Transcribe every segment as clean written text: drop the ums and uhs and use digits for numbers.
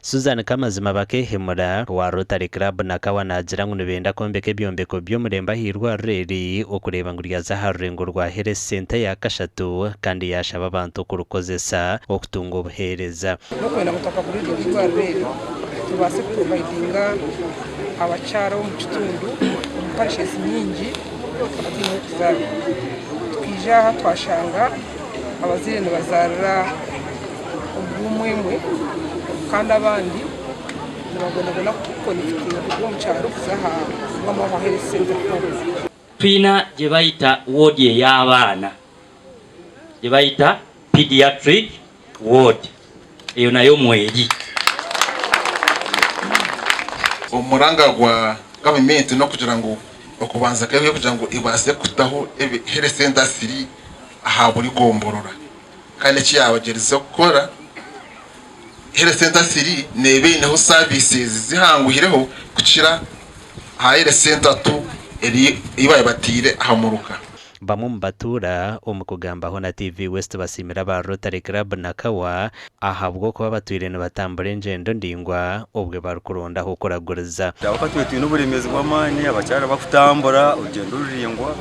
Susan Kamazima bakehemura wa Rotary Club nakawa nagira ngo nibenda kombeka ebyombeko by'omuremba hirwa reri okureba ngo lyaza harurengo rwa Health Center ya Kashatu kandi yashaba abantu kurukozesa okutunga obuhereza nokwenda mutaka kuri hirwa reri tubase providinga abacharo mu kitundu parishes nyingi ati twija twashanga abazirene bazarira ubumwemwe kandi abandi nabagona kukonekitinga mu cyaro kuzaha ngamo Health Center twina je bayita ward y'abana je bayita pediatric ward eyo nayo mweji omuranga gwa government no kugira ngo okubanza kebe kugira ngo ibase kutaho Health Center siri aha buri gomborora kandi cyabageriza gukora Health Center siri nebe naho services zihanguhireho kucira Health Center tu eri ibaye batire ahamuruka bamwe mu batura omukugambaho na TV West basimira ba Rotary Club nakawa ahabwo kuba batwirene batambura engendo ndingwa obwe barukuronda ho kuraguriza abakatwe n'uburemezi bw'amani abacyara bakutambura ugendo ruringwa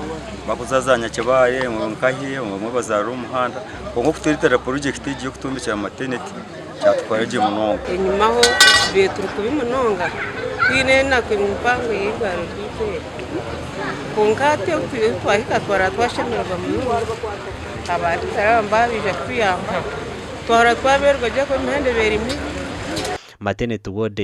bakuzazanya kibaye mu nkahiye mu bazaro umuhanda kongo kuteritera project igiye kutumbikira maternity cyatwaje munonga inyuma ho beturu kubimunonga kwine nakwe mu mpango y'ibaro ry'itera kongate twahika twashemerwa mu abari taramba bija kwiyamba twara twaberwa je ko imhende berimi maternity ward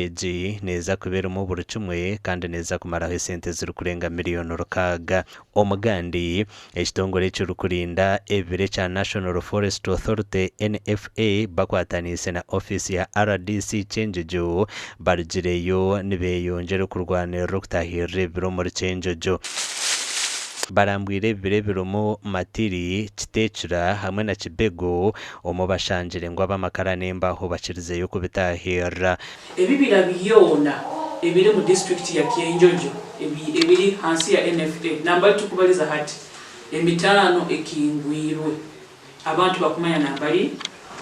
neza kubera mu burucumwe kandi neza kumaraho sente ziri kurenga miliyoni rukaga omugandi ekitongole cy'urukurinda ebire cya National Forest Authority NFA bakwatanise na office ya RDC Chenjejo bargireyo nibeyongera kurwanira kutahira biro muri Chenjejo barambwire birebiromo matiri kitecura hamwe na kibego omubashanjire ngo abamakara nemba ho bakirizeyo kubitahira ebibira biyona ebire mu district ya Kienjojo ebiri hansi ya NFA namba tukubaliza hati emitano ekingwirwe abantu bakumanya nambali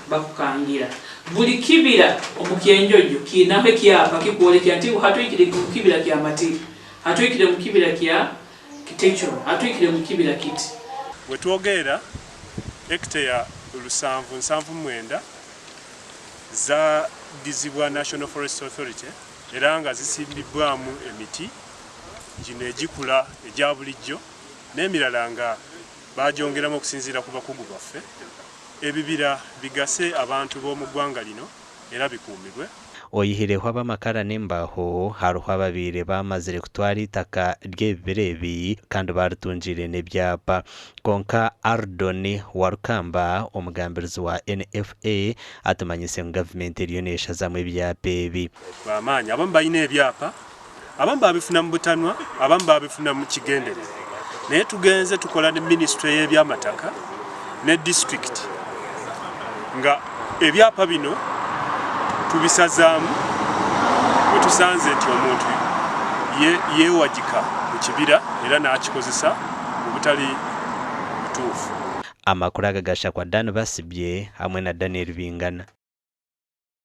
bakukangira buli kibira omukienjojo kinahe kyapa kikwolekya nti hatoikire mu kibira kya matiri hatoikire mu kibira kya kitecuro atwikire mu kibira kiti wetwogera hectare 779 za dizibwa National Forest Authority eranga zisimbibwamu emiti gino egikula egya bulijjo n'emirala nga bajongeramu okusinziira ku bakugu baffe ebibira bigase abantu b'omu ggwanga lino era bikuumibwe oyihireho abamakara nembaho haruho ababire bamazire kutwara itaka ry'ebirebi kandi barutungire n'ebyapa konka Ardoni Warukamba omugambirizi wa NFA atumanyise ngo government eriyo neshazamu ebyapa ebi bamanya abamu bayina ebyapa abamu babifuna mu butanwa abamu babifuna mu kigenderere naye tugenze tukola ne ministry y'ebyamataka ne district nga ebyapa bino tubisazamu wetusanze nti omuntu yewagika mu kibira era n'akikozesa mu butali butuufu amakuru agagasha kwa Dan Basibye hamwe na Daniel Bingana.